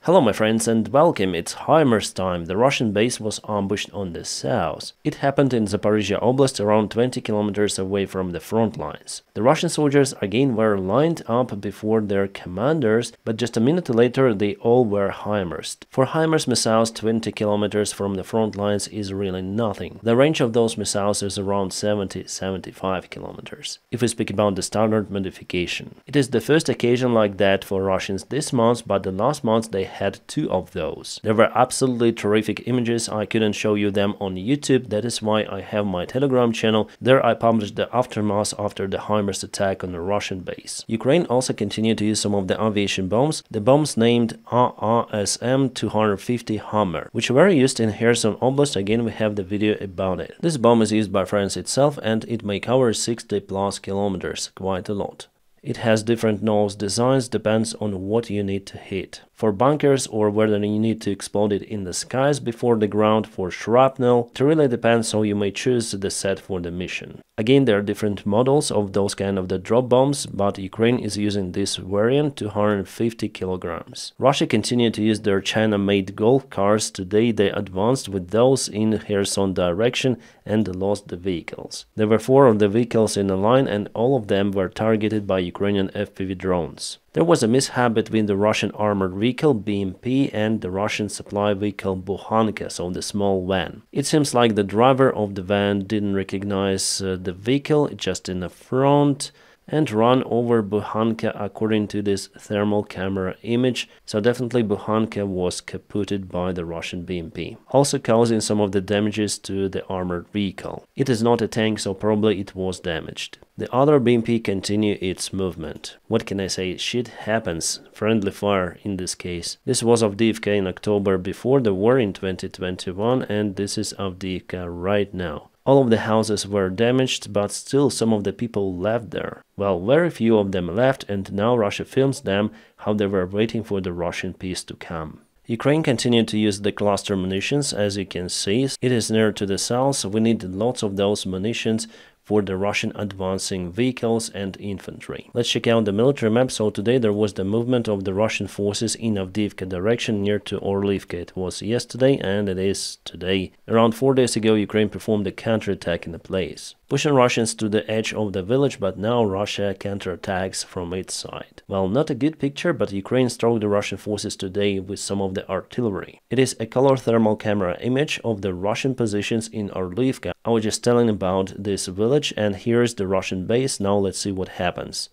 Hello my friends and welcome, it's HIMARS time. The Russian base was ambushed on the south. It happened in Zaporizhia Oblast, around 20 kilometers away from the front lines. The Russian soldiers again were lined up before their commanders, but just a minute later they all were HIMARSed. For HIMARS missiles, 20 kilometers from the front lines is really nothing. The range of those missiles is around 70-75 kilometers. If we speak about the standard modification, it is the first occasion like that for Russians this month, but the last month they had two of those. There were absolutely terrific images. I couldn't show you them on YouTube. That is why I have my Telegram channel. There I published the aftermath after the HIMARS attack on the Russian base. Ukraine also continued to use some of the aviation bombs, the bombs named AASM-250 Hammer, which were used in Kherson Oblast. Again, we have the video about it. This bomb is used by France itself and it may cover 60 plus kilometers, quite a lot. It has different nose designs, depends on what you need to hit. For bunkers or whether you need to explode it in the skies before the ground, for shrapnel, it really depends, so you may choose the set for the mission. Again, there are different models of those kind of the drop bombs, but Ukraine is using this variant, 250 kilograms. Russia continued to use their China-made Golf cars. Today they advanced with those in Kherson direction and lost the vehicles. There were 4 of the vehicles in a line and all of them were targeted by Ukrainian FPV drones. There was a mishap between the Russian armored vehicle BMP and the Russian supply vehicle Bukhanka, so the small van. It seems like the driver of the van didn't recognize the vehicle just in the front and run over Bukhanka according to this thermal camera image, so definitely Bukhanka was kaputted by the Russian BMP, also causing some of the damages to the armored vehicle. It is not a tank, so probably it was damaged. The other BMP continued its movement. What can I say? Shit happens. Friendly fire in this case. This was Avdiivka in October before the war in 2021 and this is Avdiivka right now. All of the houses were damaged, but still some of the people left there. Well, very few of them left and now Russia films them how they were waiting for the Russian peace to come. Ukraine continued to use the cluster munitions, as you can see. It is near to the south, so we need lots of those munitions for the Russian advancing vehicles and infantry. Let's check out the military map. So today there was the movement of the Russian forces in Avdiivka direction near to Orlivka. It was yesterday and it is today. Around 4 days ago Ukraine performed a counterattack in the place, pushing Russians to the edge of the village, but now Russia counterattacks from its side. Well, not a good picture, but Ukraine struck the Russian forces today with some of the artillery. It is a color thermal camera image of the Russian positions in Orlivka. I was just telling about this village and here's the Russian base. Now let's see what happens.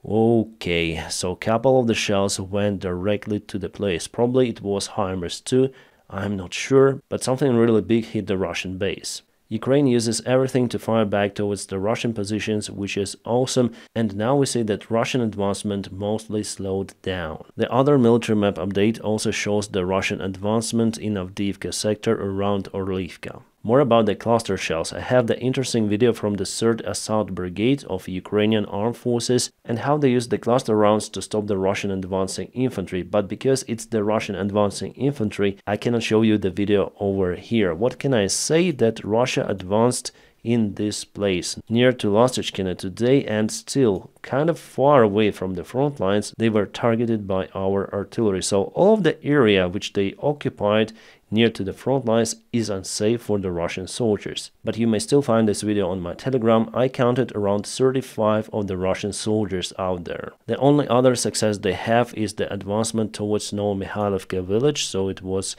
Okay, so a couple of the shells went directly to the place. Probably it was HIMARS too, I'm not sure, but something really big hit the Russian base. Ukraine uses everything to fire back towards the Russian positions, which is awesome, and now we see that Russian advancement mostly slowed down. The other military map update also shows the Russian advancement in Avdiivka sector around Orlivka. More about the cluster shells. I have the interesting video from the 3rd Assault Brigade of Ukrainian Armed Forces and how they use the cluster rounds to stop the Russian advancing infantry, but because it's the Russian advancing infantry, I cannot show you the video over here. What can I say? That Russia advanced in this place near to Lastochkina today and still kind of far away from the front lines. They were targeted by our artillery, so all of the area which they occupied near to the front lines is unsafe for the Russian soldiers. But you may still find this video on my Telegram. I counted around 35 of the Russian soldiers out there. The only other success they have is the advancement towards Novomikhailivka village, so it was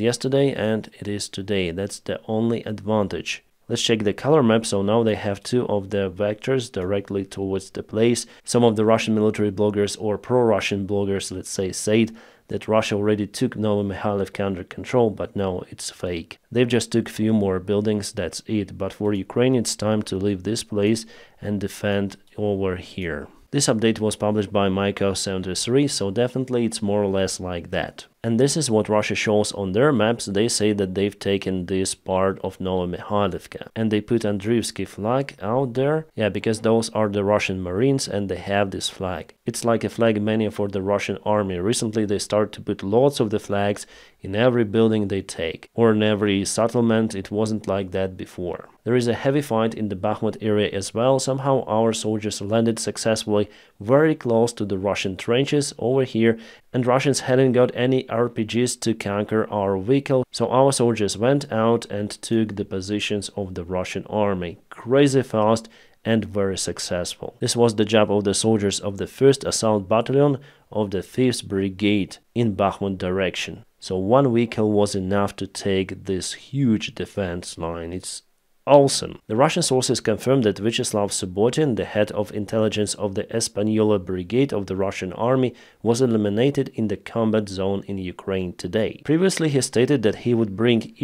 yesterday and it is today. That's the only advantage. Let's check the color map. So now they have 2 of the vectors directly towards the place. Some of the Russian military bloggers or pro-Russian bloggers, let's say, said that Russia already took Novomikhailivka under control, but no, it's fake. They've just took few more buildings, that's it. But for Ukraine, it's time to leave this place and defend over here. This update was published by Maiko73, so definitely it's more or less like that. And this is what Russia shows on their maps. They say that they've taken this part of Novomikhailivka. And they put Andreevsky flag out there. Yeah, because those are the Russian Marines and they have this flag. It's like a flag mania for the Russian army. Recently they started to put lots of the flags in every building they take. Or in every settlement. It wasn't like that before. There is a heavy fight in the Bakhmut area as well. Somehow our soldiers landed successfully very close to the Russian trenches over here, and Russians hadn't got any RPGs to conquer our vehicle, so our soldiers went out and took the positions of the Russian army. Crazy fast and very successful. This was the job of the soldiers of the 1st Assault Battalion of the 5th Brigade in Bakhmut direction. So one vehicle was enough to take this huge defense line. It's awesome. The Russian sources confirmed that Vyacheslav Subotin, the head of intelligence of the Espanola Brigade of the Russian army, was eliminated in the combat zone in Ukraine today. Previously, he stated that he would bring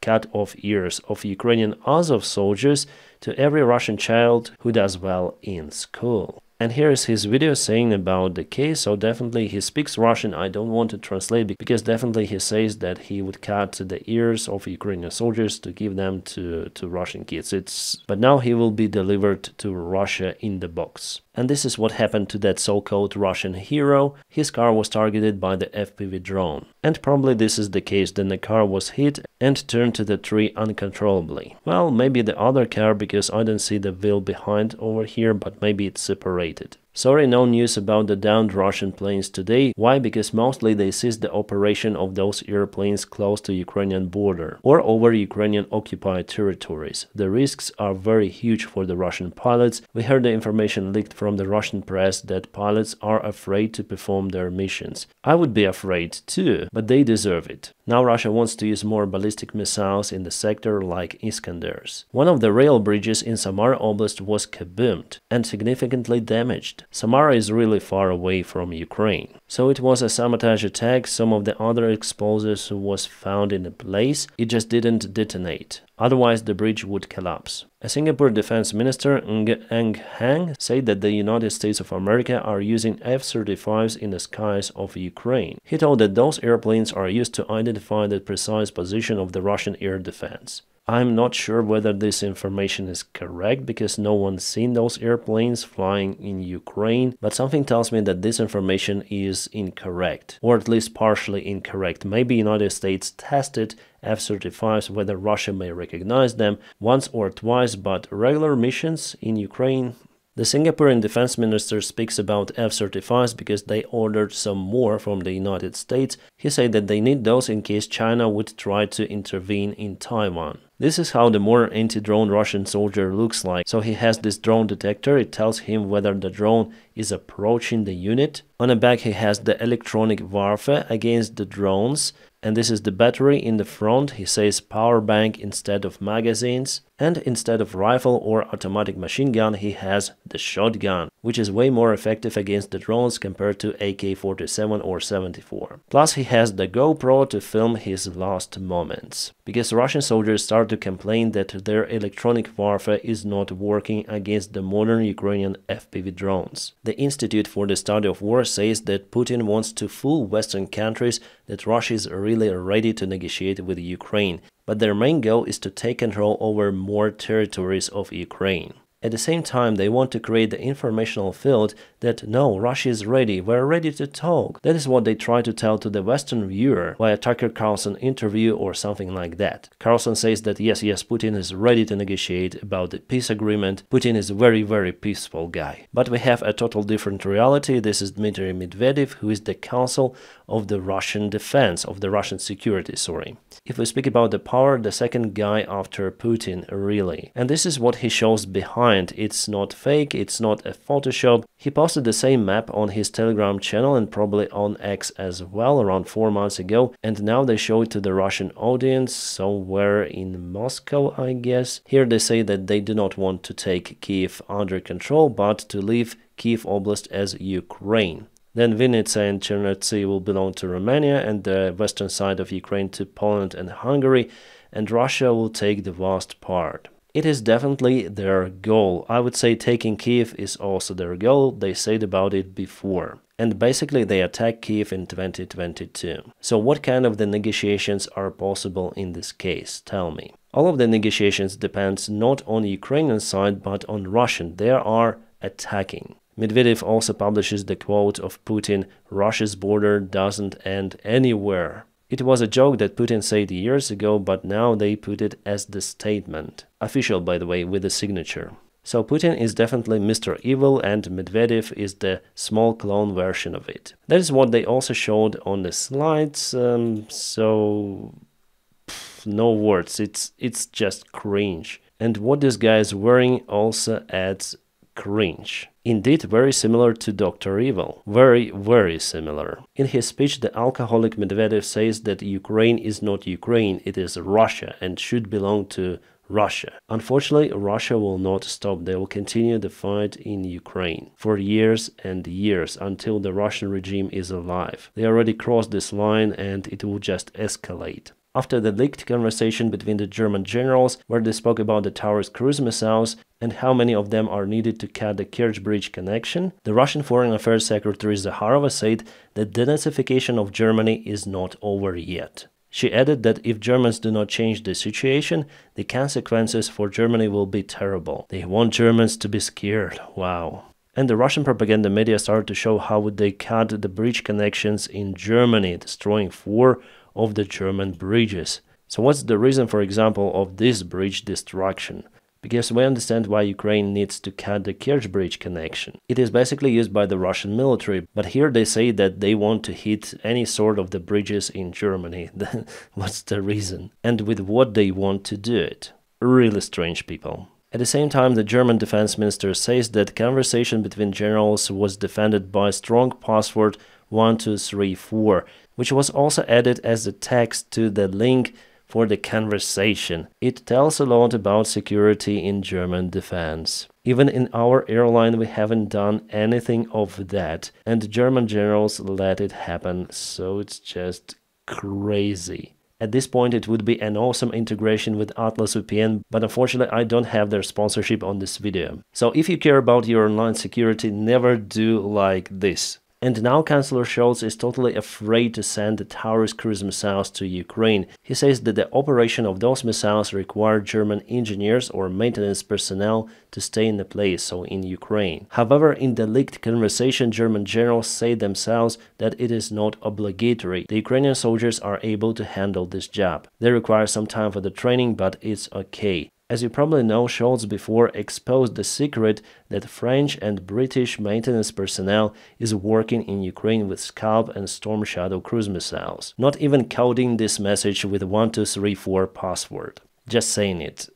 cut off ears of Ukrainian Azov soldiers to every Russian child who does well in school. And here is his video saying about the case, so definitely he speaks Russian. I don't want to translate because definitely he says that he would cut the ears of Ukrainian soldiers to give them to Russian kids. But now he will be delivered to Russia in the box. And this is what happened to that so-called Russian hero. His car was targeted by the FPV drone. And probably this is the case, then the car was hit and turned to the tree uncontrollably. Well, maybe the other car, because I don't see the wheel behind over here, but maybe it's separated. Sorry, no news about the downed Russian planes today. Why? Because mostly they ceased the operation of those airplanes close to Ukrainian border or over Ukrainian occupied territories. The risks are very huge for the Russian pilots. We heard the information leaked from the Russian press that pilots are afraid to perform their missions. I would be afraid too, but they deserve it. Now Russia wants to use more ballistic missiles in the sector like Iskanders. One of the rail bridges in Samara Oblast was kaboomed and significantly damaged. Samara is really far away from Ukraine. So it was a sabotage attack. Some of the other explosives was found in a place. It just didn't detonate. Otherwise the bridge would collapse. A Singapore defense minister, Ng Hang, said that the United States of America are using F-35s in the skies of Ukraine. He told that those airplanes are used to identify the precise position of the Russian air defense. I'm not sure whether this information is correct because no one's seen those airplanes flying in Ukraine, but something tells me that this information is incorrect, or at least partially incorrect. Maybe United States tested F-35s, whether Russia may recognize them once or twice, but regular missions in Ukraine. The Singaporean defense minister speaks about F-35s because they ordered some more from the United States. He said that they need those in case China would try to intervene in Taiwan. This is how the more anti-drone Russian soldier looks like. So he has this drone detector. It tells him whether the drone is approaching the unit. On the back he has the electronic warfare against the drones. And this is the battery in the front. He says power bank instead of magazines. And instead of rifle or automatic machine gun, he has the shotgun, which is way more effective against the drones compared to AK-47 or 74. Plus he has the GoPro to film his last moments. Because Russian soldiers start to complain that their electronic warfare is not working against the modern Ukrainian FPV drones. The Institute for the Study of War says that Putin wants to fool Western countries that Russia is really ready to negotiate with Ukraine, but their main goal is to take control over more territories of Ukraine. At the same time, they want to create the informational field that no, Russia is ready, we're ready to talk. That is what they try to tell to the Western viewer via Tucker Carlson interview or something like that. Carlson says that yes, Putin is ready to negotiate about the peace agreement. Putin is a very, very peaceful guy. But we have a total different reality. This is Dmitry Medvedev, who is the counsel of the Russian defense, of the Russian security, sorry. If we speak about the power, the second guy after Putin, really. And this is what he shows behind. It's not fake, it's not a Photoshop. He posted the same map on his Telegram channel and probably on X as well around 4 months ago, and now they show it to the Russian audience somewhere in Moscow, I guess. Here they say that they do not want to take Kiev under control, but to leave Kiev Oblast as Ukraine. Then Vinnytsia and Chernivtsi will belong to Romania and the western side of Ukraine to Poland and Hungary, and Russia will take the vast part. It is definitely their goal. I would say taking Kiev is also their goal. They said about it before. and basically they attacked Kiev in 2022. So what kind of the negotiations are possible in this case? Tell me. All of the negotiations depends not on Ukrainian side but on Russian. They are attacking. Medvedev also publishes the quote of Putin, "Russia's border doesn't end anywhere." It was a joke that Putin said years ago, but now they put it as the statement. Official, by the way, with the signature. So Putin is definitely Mr. Evil and Medvedev is the small clone version of it. That is what they also showed on the slides, no words, it's just cringe. And what this guy is wearing also adds cringe. Indeed, very similar to Dr. Evil. Very, very similar. In his speech, the alcoholic Medvedev says that Ukraine is not Ukraine, it is Russia and should belong to Russia. Unfortunately, Russia will not stop. They will continue the fight in Ukraine for years and years until the Russian regime is alive. They already crossed this line and it will just escalate. After the leaked conversation between the German generals, where they spoke about the Taurus cruise missiles and how many of them are needed to cut the Kerch Bridge connection, the Russian Foreign Affairs Secretary Zakharova said that denazification of Germany is not over yet. She added that if Germans do not change the situation, the consequences for Germany will be terrible. They want Germans to be scared. Wow. And the Russian propaganda media started to show how would they cut the bridge connections in Germany, destroying 4 of the German bridges. So what's the reason, for example, of this bridge destruction? Because we understand why Ukraine needs to cut the Kerch Bridge connection. It is basically used by the Russian military, but here they say that they want to hit any sort of the bridges in Germany. What's the reason? And with what they want to do it? Really strange people. At the same time, the German defense minister says that conversation between generals was defended by strong password 1234, which was also added as the text to the link for the conversation. It tells a lot about security in German defense. Even in our airline we haven't done anything of that, and German generals let it happen, so it's just crazy. At this point it would be an awesome integration with Atlas VPN, but unfortunately I don't have their sponsorship on this video. So if you care about your online security, never do like this. And now Chancellor Scholz is totally afraid to send the Taurus cruise missiles to Ukraine. He says that the operation of those missiles required German engineers or maintenance personnel to stay in the place, so in Ukraine. However, in the leaked conversation, German generals say themselves that it is not obligatory. The Ukrainian soldiers are able to handle this job. They require some time for the training, but it's okay. As you probably know, Scholz before exposed the secret that French and British maintenance personnel is working in Ukraine with Scalp and Storm Shadow cruise missiles, not even coding this message with 1234 password. Just saying it.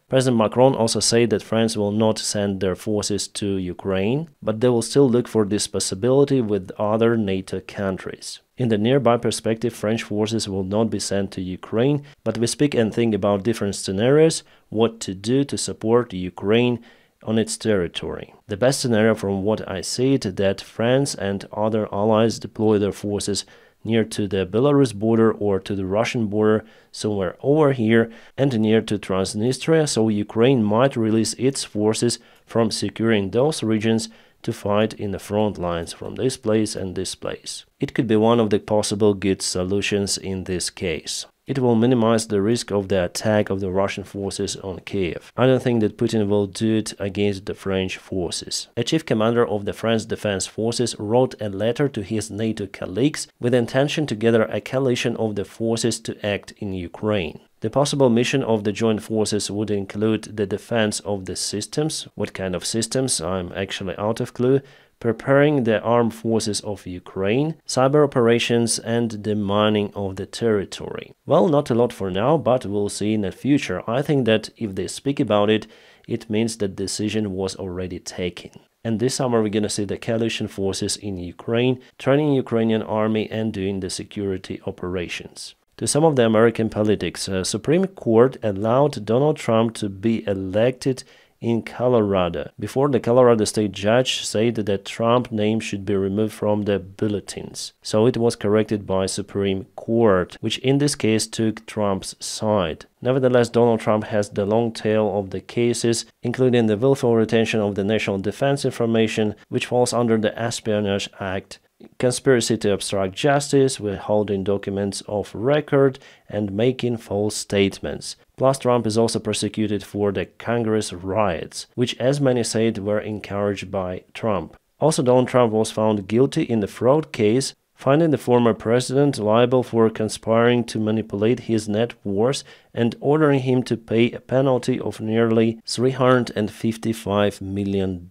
President Macron also said that France will not send their forces to Ukraine, but they will still look for this possibility with other NATO countries. In the nearby perspective, French forces will not be sent to Ukraine, but we speak and think about different scenarios, what to do to support Ukraine on its territory. The best scenario from what I see is that France and other allies deploy their forces near to the Belarus border or to the Russian border, somewhere over here, and near to Transnistria, so Ukraine might release its forces from securing those regions to fight in the front lines from this place and this place. It could be one of the possible good solutions in this case. It will minimize the risk of the attack of the Russian forces on Kiev. I don't think that Putin will do it against the French forces. A chief commander of the French Defense Forces wrote a letter to his NATO colleagues with the intention to gather a coalition of the forces to act in Ukraine. The possible mission of the joint forces would include the defense of the systems. What kind of systems? I'm actually out of clue. Preparing the armed forces of Ukraine, cyber operations, and the mining of the territory. Well, not a lot for now, but we'll see in the future. I think that if they speak about it, it means that decision was already taken. And this summer we're gonna see the coalition forces in Ukraine, training Ukrainian army and doing the security operations. To some of the American politics, Supreme Court allowed Donald Trump to be elected in Colorado, before the Colorado state judge said that Trump's name should be removed from the bulletins. So it was corrected by Supreme Court, which in this case took Trump's side. Nevertheless, Donald Trump has the long tail of the cases, including the willful retention of the national defense information, which falls under the Espionage Act, conspiracy to obstruct justice, withholding documents of record, and making false statements. Plus, Trump is also prosecuted for the Congress riots, which, as many said, were encouraged by Trump. Also, Donald Trump was found guilty in the fraud case, finding the former president liable for conspiring to manipulate his net worth and ordering him to pay a penalty of nearly $355 million.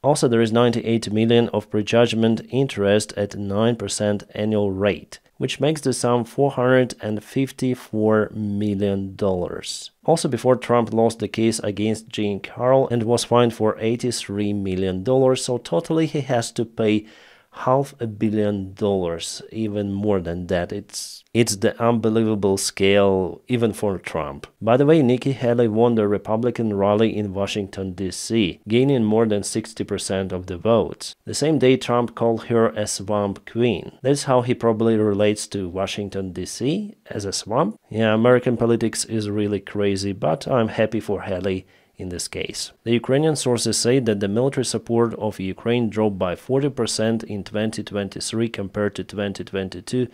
Also, there is $98 million of prejudgment interest at 9% annual rate, which makes the sum $454 million. Also, before Trump lost the case against Jean Carroll and was fined for $83 million, so totally he has to pay $500 million, even more than that. It's the unbelievable scale even for Trump. By the way, Nikki Haley won the Republican rally in Washington, D.C., gaining more than 60% of the votes. The same day, Trump called her a swamp queen. That's how he probably relates to Washington, D.C. as a swamp. Yeah, American politics is really crazy, but I'm happy for Haley in this case. The Ukrainian sources say that the military support of Ukraine dropped by 40% in 2023 compared to 2022.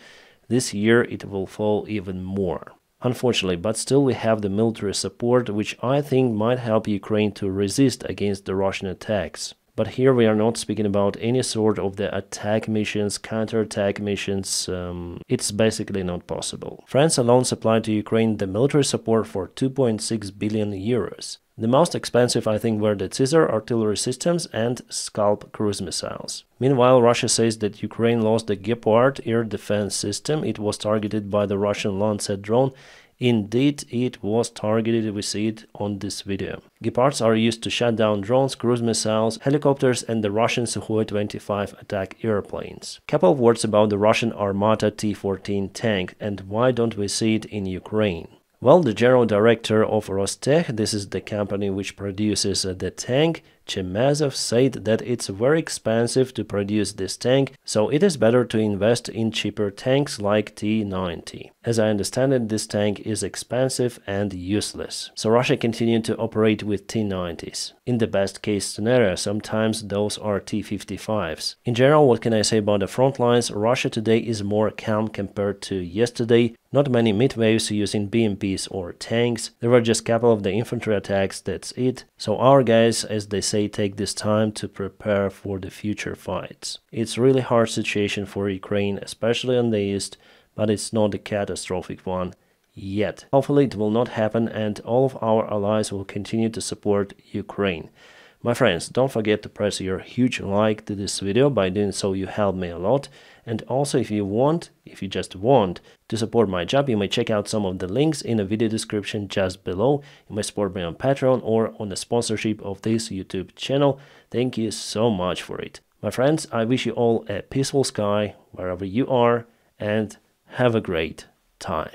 This year it will fall even more. Unfortunately, but still we have the military support, which I think might help Ukraine to resist against the Russian attacks. But here we are not speaking about any sort of the attack missions, counterattack missions. It's basically not possible. France alone supplied to Ukraine the military support for 2.6 billion euros. The most expensive, I think, were the Caesar artillery systems and Scalp cruise missiles. Meanwhile, Russia says that Ukraine lost the Gepard air defense system. It was targeted by the Russian Lancet drone. Indeed, it was targeted, we see it on this video. Gepards are used to shut down drones, cruise missiles, helicopters and the Russian Sukhoi-25 attack airplanes. Couple of words about the Russian Armata T-14 tank and why don't we see it in Ukraine. Well, the general director of Rostech, this is the company which produces the tank, Chemezov, said that it's very expensive to produce this tank, so it is better to invest in cheaper tanks like T-90. As I understand it, this tank is expensive and useless. So Russia continued to operate with T-90s. In the best case scenario, sometimes those are T-55s. In general, what can I say about the front lines? Russia today is more calm compared to yesterday. Not many midwaves using BMPs or tanks. There were just a couple of the infantry attacks, that's it. So our guys, as they say, take this time to prepare for the future fights. It's really hard situation for Ukraine, especially on the east, but it's not a catastrophic one yet. Hopefully it will not happen and all of our allies will continue to support Ukraine. My friends, don't forget to press your huge like to this video. By doing so you help me a lot. And also if you just want to support my job, you may check out some of the links in the video description just below. You may support me on Patreon or on the sponsorship of this YouTube channel. Thank you so much for it. My friends, I wish you all a peaceful sky wherever you are and have a great time.